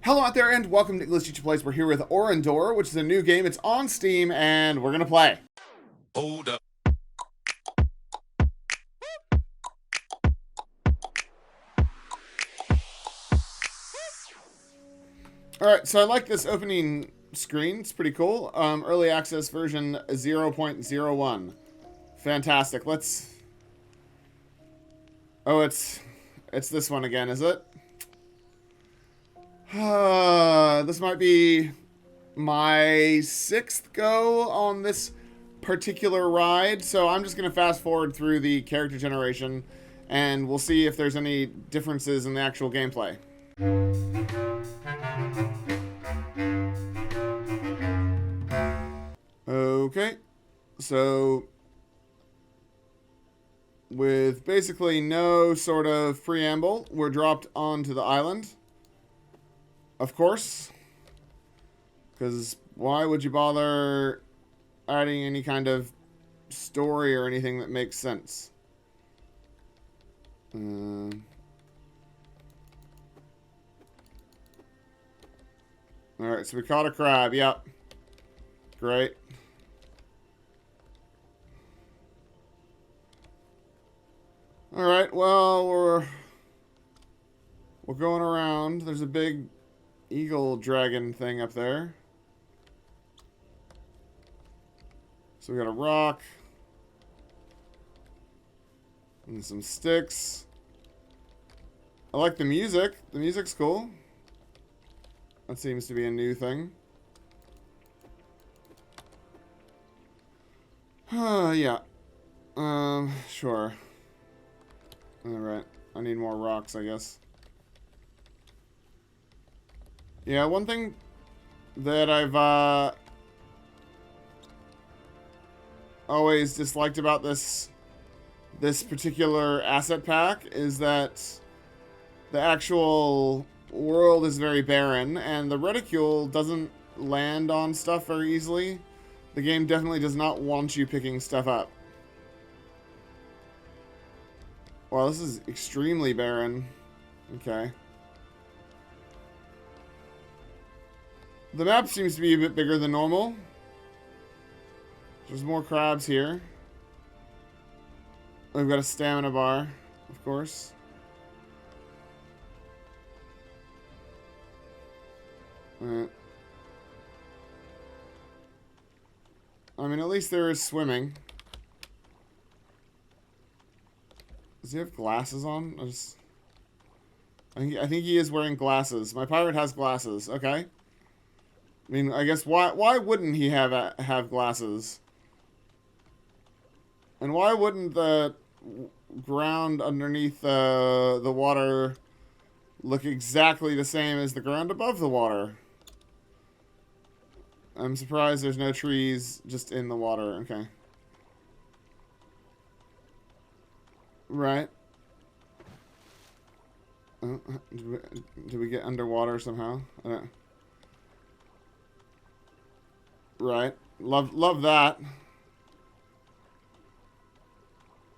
Hello out there and welcome to English Teacher Plays. We're here with Aurendor, which is a new game. It's on Steam and we're going to play. Hold up. Alright, so I like this opening screen. It's pretty cool. Early access version 0.01. Fantastic. Let's... Oh, it's this one again, is it? This might be my 6th go on this particular ride, so I'm just going to fast forward through the character generation, and we'll see if there's any differences in the actual gameplay. Okay, so with basically no sort of preamble, we're dropped onto the island. Of course, because why would you bother adding any kind of story or anything that makes sense? Alright, so we caught a crab. Yep. Great. Alright, well, we're going around. There's a big eagle dragon thing up there. So we got a rock. And some sticks. I like the music. The music's cool. That seems to be a new thing. Yeah. Sure. Alright. I need more rocks, I guess. Yeah, one thing that I've always disliked about this particular asset pack is that the actual world is very barren, and the reticule doesn't land on stuff very easily. The game definitely does not want you picking stuff up. Wow, this is extremely barren. Okay. The map seems to be a bit bigger than normal. There's more crabs here. We've got a stamina bar, of course. Alright. I mean, at least there is swimming. Does he have glasses on? I think he is wearing glasses. My pirate has glasses. Okay. I mean, I guess why wouldn't he have glasses? And why wouldn't the ground underneath the water look exactly the same as the ground above the water? I'm surprised there's no trees just in the water. Okay. Right. Did we get underwater somehow? I don't... Right. Love that.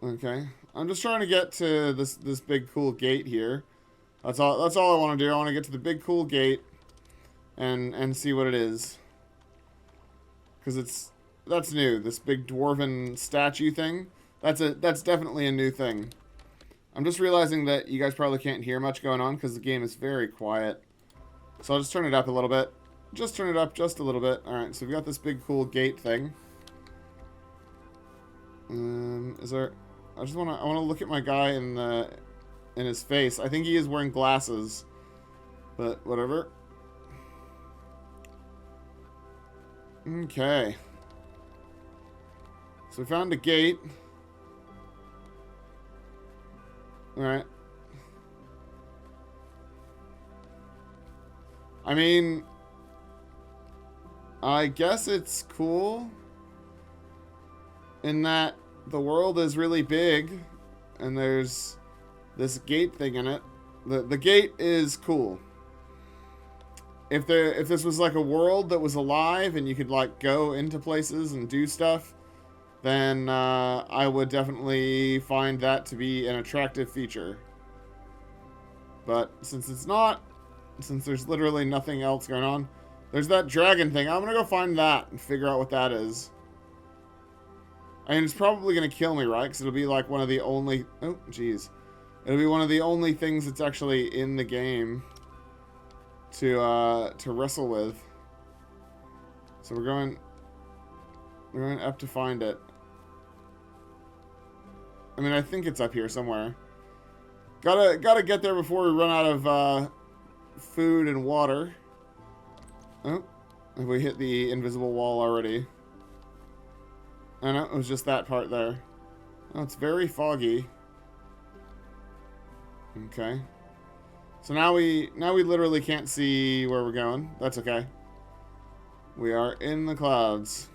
Okay. I'm just trying to get to this big cool gate here. That's all I want to do. I want to get to the big cool gate and see what it is. Cuz that's new. This big dwarven statue thing. That's definitely a new thing. I'm just realizing that you guys probably can't hear much going on cuz the game is very quiet. So I'll just turn it up a little bit. Just turn it up just a little bit. Alright, so we've got this big cool gate thing. Is there... I wanna look at my guy in his face. I think he is wearing glasses. But whatever. Okay. So we found a gate. Alright. I mean... I guess it's cool in that the world is really big and there's this gate thing in it. The gate is cool. If this was like a world that was alive and you could like go into places and do stuff, then I would definitely find that to be an attractive feature. But since it's not, since there's literally nothing else going on. There's that dragon thing. I'm gonna go find that and figure out what that is. I mean, it's probably gonna kill me, right? Because it'll be like one of the only... Oh, jeez. It'll be one of the only things that's actually in the game to wrestle with. So we're going up to find it. I mean, I think it's up here somewhere. Gotta get there before we run out of food and water. Oh, have we hit the invisible wall already? I know, it was just that part there. Oh, it's very foggy. Okay. So now we literally can't see where we're going. That's okay. We are in the clouds.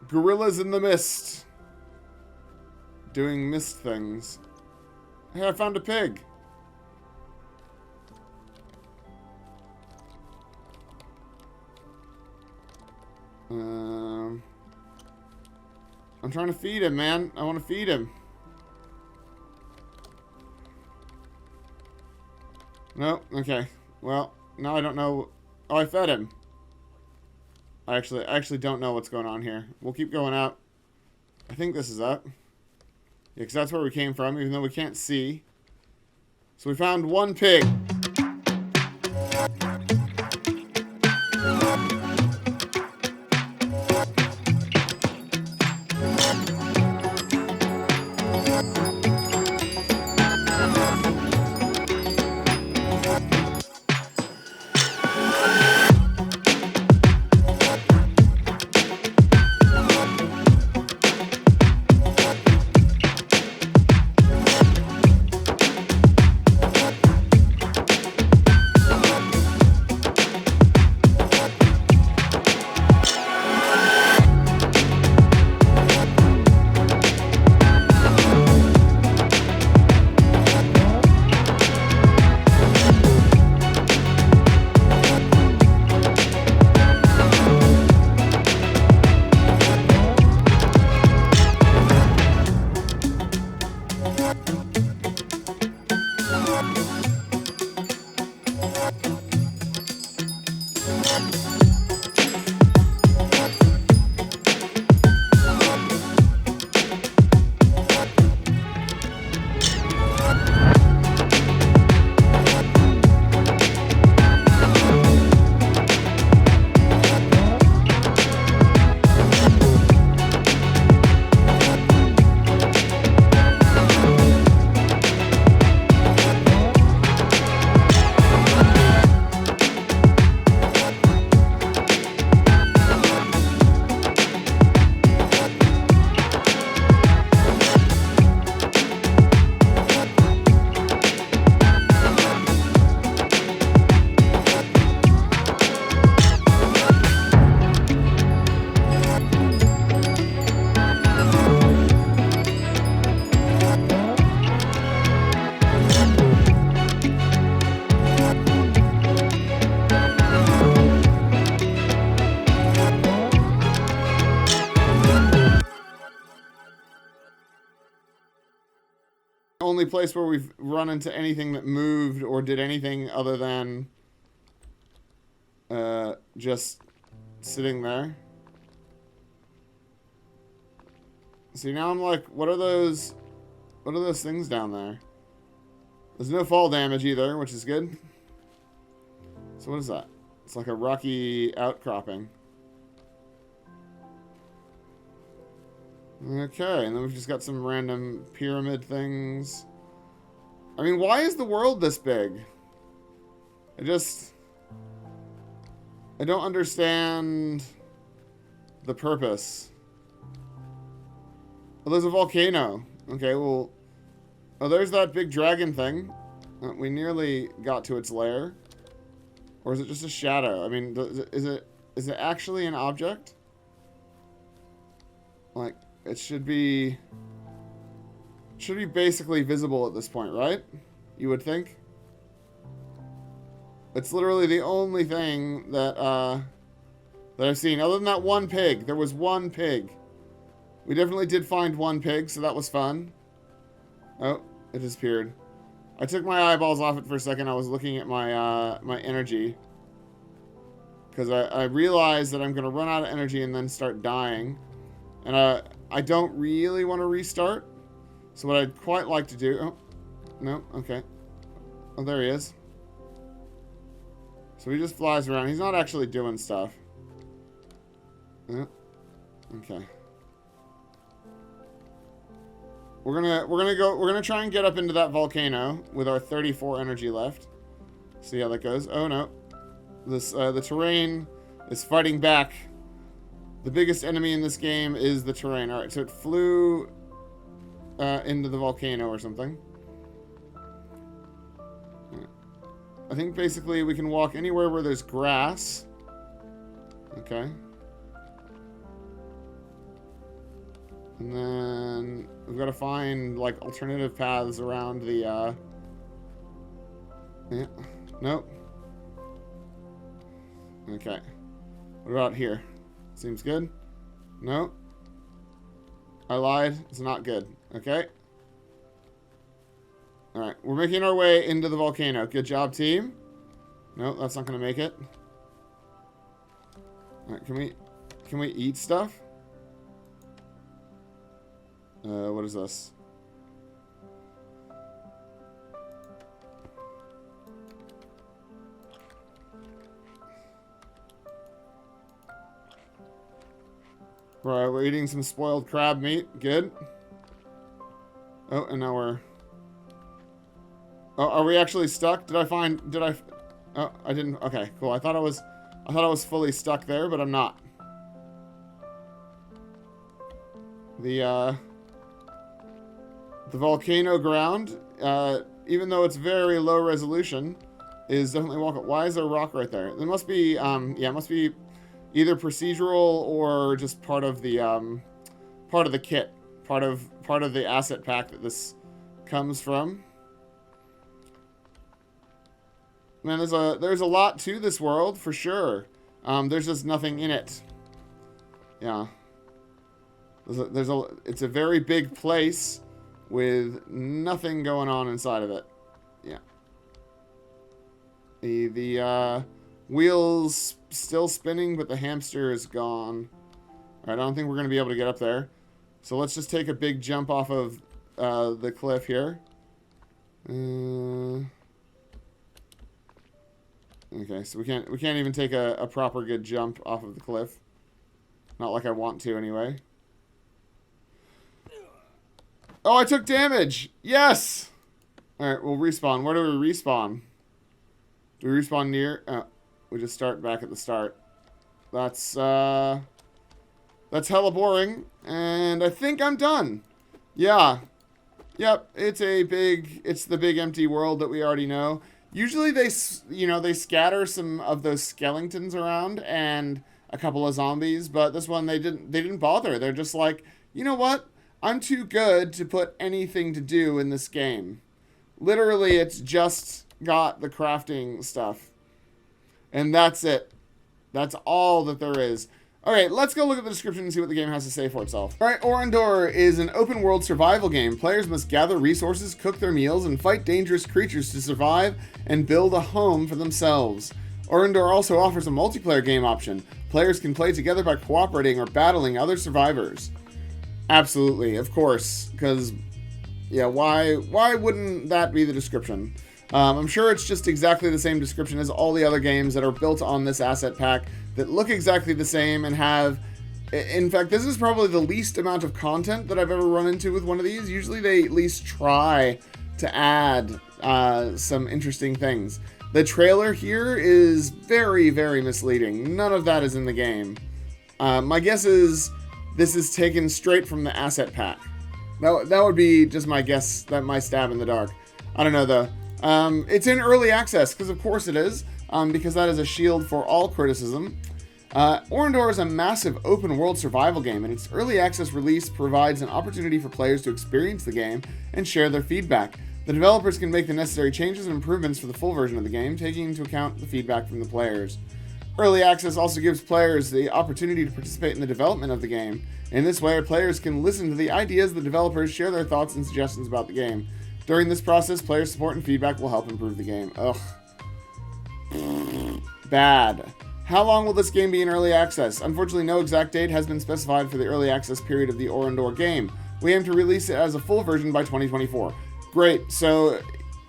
Gorillas in the mist. Doing mist things. Hey, I found a pig. I'm trying to feed him, man. I want to feed him. No? Okay. Well, now I don't know. Oh, I fed him. I actually don't know what's going on here. We'll keep going up. I think this is up. Yeah, because that's where we came from, even though we can't see. So we found one pig. Only place where we've run into anything that moved or did anything other than just sitting there. See, now I'm like, what are those things down there? There's no fall damage either, which is good. So what is that? It's like a rocky outcropping. Okay, and then we've just got some random pyramid things. I mean, why is the world this big? I don't understand the purpose. Oh, there's a volcano. Okay, well... Oh, there's that big dragon thing. We nearly got to its lair. Or is it just a shadow? I mean, is it actually an object? Like... It should be basically visible at this point, right? You would think. It's literally the only thing that I've seen. Other than that one pig. There was one pig. We definitely did find one pig, so that was fun. Oh, it disappeared. I took my eyeballs off it for a second. I was looking at my my energy. Because I realized that I'm going to run out of energy and then start dying. And I don't really want to restart. So what I'd quite like to do... Oh, no, okay. Oh, there he is. So he just flies around. He's not actually doing stuff. Okay. We're gonna try and get up into that volcano with our 34 energy left. See how that goes. Oh no. This the terrain is fighting back. The biggest enemy in this game is the terrain. Alright, so it flew into the volcano or something. I think basically we can walk anywhere where there's grass. Okay. And then we've got to find like alternative paths around the yeah. Nope. Okay. What about here? Seems good? No. I lied. It's not good. Okay. Alright. We're making our way into the volcano. Good job, team. No, that's not going to make it. Alright, can we eat stuff? What is this? Right, we're eating some spoiled crab meat. Good. Oh, and now we're... Oh, are we actually stuck? Did I... Oh, I didn't... Okay, cool. I thought I was fully stuck there, but I'm not. The volcano ground, even though it's very low resolution, is definitely walkable. Why is there a rock right there? There must be, yeah, it must be either procedural or just part of the kit, part of the asset pack that this comes from. Man, there's a lot to this world for sure. There's just nothing in it. Yeah. It's a very big place with nothing going on inside of it. Yeah. The wheel's still spinning, but the hamster is gone. Alright, I don't think we're going to be able to get up there. So let's just take a big jump off of the cliff here. Okay, so we can't even take a proper good jump off of the cliff. Not like I want to anyway. Oh, I took damage! Yes! Alright, we'll respawn. Where do we respawn? Do we respawn near? Oh, we just start back at the start. That's hella boring. And I think I'm done. Yeah. Yep, it's the big empty world that we already know. Usually they scatter some of those skeletons around and a couple of zombies, but this one they didn't bother. They're just like, you know what? I'm too good to put anything to do in this game. Literally, it's just got the crafting stuff. And that's it. That's all that there is. Alright, let's go look at the description and see what the game has to say for itself. Alright, Aurendor is an open-world survival game. Players must gather resources, cook their meals, and fight dangerous creatures to survive and build a home for themselves. Aurendor also offers a multiplayer game option. Players can play together by cooperating or battling other survivors. Absolutely, of course, because, yeah, why wouldn't that be the description? I'm sure it's just exactly the same description as all the other games that are built on this asset pack that look exactly the same and have... In fact, this is probably the least amount of content that I've ever run into with one of these. Usually they at least try to add some interesting things. The trailer here is very, very misleading. None of that is in the game. My guess is this is taken straight from the asset pack. That would be just my guess, my stab in the dark. I don't know, though. It's in early access, because of course it is, because that is a shield for all criticism. Aurendor is a massive open-world survival game, and its early access release provides an opportunity for players to experience the game and share their feedback. The developers can make the necessary changes and improvements for the full version of the game, taking into account the feedback from the players. Early access also gives players the opportunity to participate in the development of the game. In this way, players can listen to the ideas of the developers, share their thoughts and suggestions about the game. During this process, player support and feedback will help improve the game. Ugh. Bad. How long will this game be in early access? Unfortunately, no exact date has been specified for the early access period of the Aurendor game. We aim to release it as a full version by 2024. Great. So,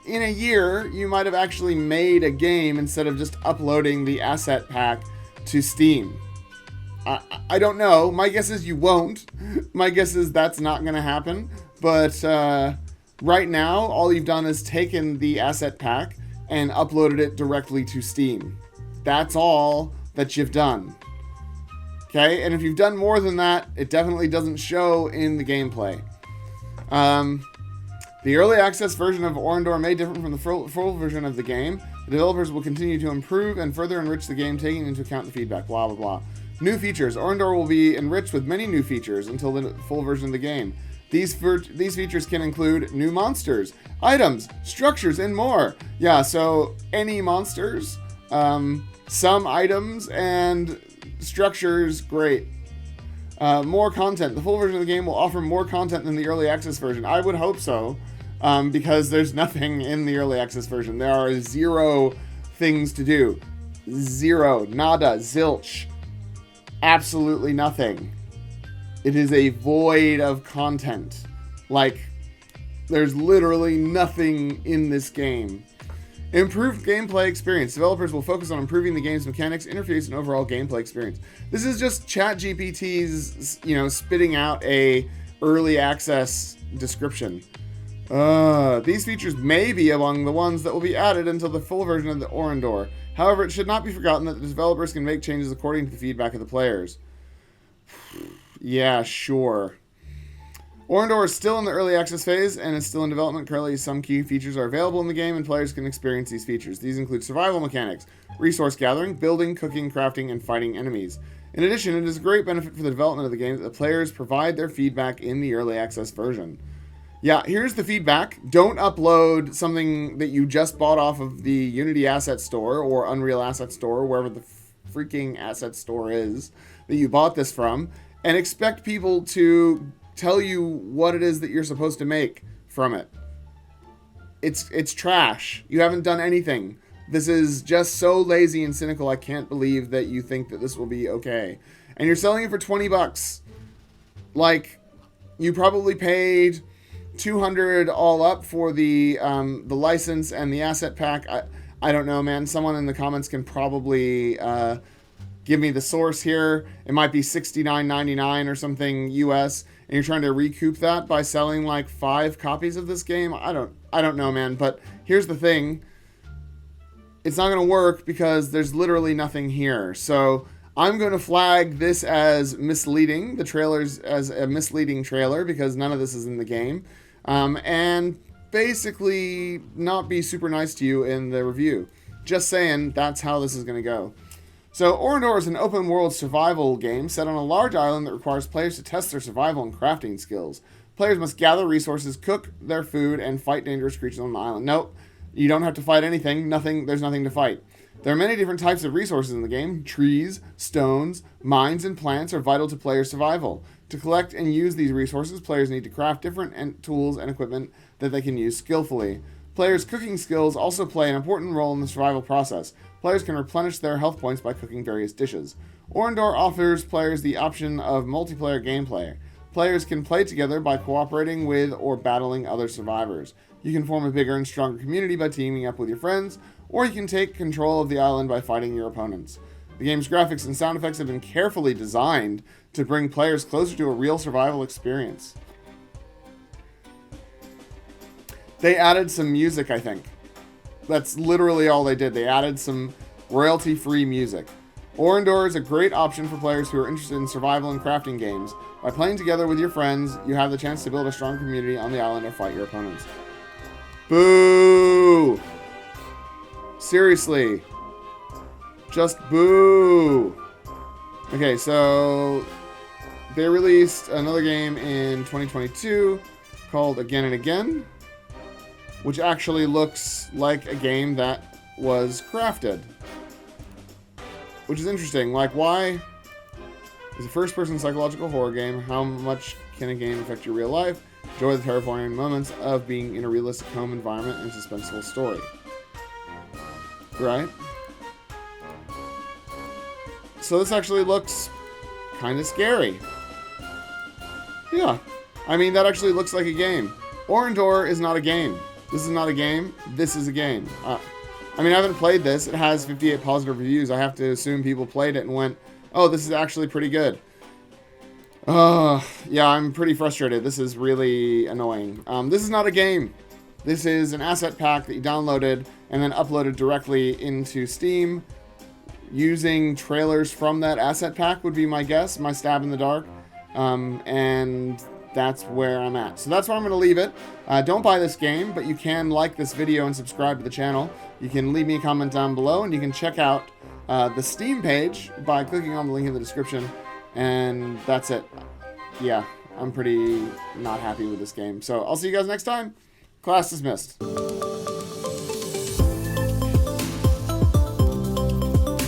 in a year, you might have actually made a game instead of just uploading the asset pack to Steam. I don't know. My guess is you won't. My guess is that's not going to happen. But right now, all you've done is taken the asset pack and uploaded it directly to Steam. That's all that you've done. Okay? And if you've done more than that, it definitely doesn't show in the gameplay. The early access version of Aurendor may differ from the full version of the game. The developers will continue to improve and further enrich the game, taking into account the feedback, blah, blah, blah. New features. Aurendor will be enriched with many new features until the full version of the game. These features can include new monsters, items, structures, and more. Yeah, so any monsters, some items, and structures, great. More content. The full version of the game will offer more content than the early access version. I would hope so, because there's nothing in the early access version. There are 0 things to do. 0. Nada. Zilch. Absolutely nothing. It is a void of content. Like, there's literally nothing in this game. Improved gameplay experience. Developers will focus on improving the game's mechanics, interface, and overall gameplay experience. This is just ChatGPT's, spitting out a early access description. These features may be among the ones that will be added until the full version of the Aurendor. However, it should not be forgotten that the developers can make changes according to the feedback of the players. Yeah, sure. Aurendor is still in the early access phase and is still in development. Currently, some key features are available in the game and players can experience these features. These include survival mechanics, resource gathering, building, cooking, crafting, and fighting enemies. In addition, it is a great benefit for the development of the game that the players provide their feedback in the early access version. Yeah, here's the feedback. Don't upload something that you just bought off of the Unity Asset Store or Unreal Asset Store, or wherever the freaking asset store is that you bought this from, and expect people to tell you what it is that you're supposed to make from it. It's trash. You haven't done anything. This is just so lazy and cynical. I can't believe that you think that this will be okay. And you're selling it for $20. Like, you probably paid $200 all up for the license and the asset pack. I don't know, man. Someone in the comments can probably give me the source here. It might be $69.99 or something US, and you're trying to recoup that by selling like 5 copies of this game. I don't know, man. But here's the thing. It's not going to work because there's literally nothing here. So I'm going to flag this as misleading, the trailers as a misleading trailer, because none of this is in the game. And basically not be super nice to you in the review. Just saying, that's how this is going to go. So, Aurendor is an open-world survival game set on a large island that requires players to test their survival and crafting skills. Players must gather resources, cook their food, and fight dangerous creatures on the island. Nope, you don't have to fight anything. There's nothing to fight. There are many different types of resources in the game. Trees, stones, mines, and plants are vital to player survival. To collect and use these resources, players need to craft different tools and equipment that they can use skillfully. Players' cooking skills also play an important role in the survival process. Players can replenish their health points by cooking various dishes. Aurendor offers players the option of multiplayer gameplay. Players can play together by cooperating with or battling other survivors. You can form a bigger and stronger community by teaming up with your friends, or you can take control of the island by fighting your opponents. The game's graphics and sound effects have been carefully designed to bring players closer to a real survival experience. They added some music, I think. That's literally all they did. They added some royalty-free music. Aurendor is a great option for players who are interested in survival and crafting games. By playing together with your friends, you have the chance to build a strong community on the island or fight your opponents. Boo! Seriously. Just boo! Okay, so they released another game in 2022 called Again and Again, which actually looks like a game that was crafted. Which is interesting. Like, why is a first-person psychological horror game? How much can a game affect your real life? Enjoy the terrifying moments of being in a realistic home environment and suspenseful story. Right? So this actually looks kind of scary. Yeah. I mean, that actually looks like a game. Aurendor is not a game. This is not a game. This is a game. I mean, I haven't played this. It has 58 positive reviews. I have to assume people played it and went, oh, this is actually pretty good. Yeah, I'm pretty frustrated. This is really annoying. This is not a game. This is an asset pack that you downloaded and then uploaded directly into Steam. Using trailers from that asset pack would be my guess, my stab in the dark. And that's where I'm at. So that's where I'm going to leave it. Don't buy this game, but you can like this video and subscribe to the channel. You can leave me a comment down below, and you can check out the Steam page by clicking on the link in the description. And that's it. Yeah, I'm pretty not happy with this game. So I'll see you guys next time. Class dismissed.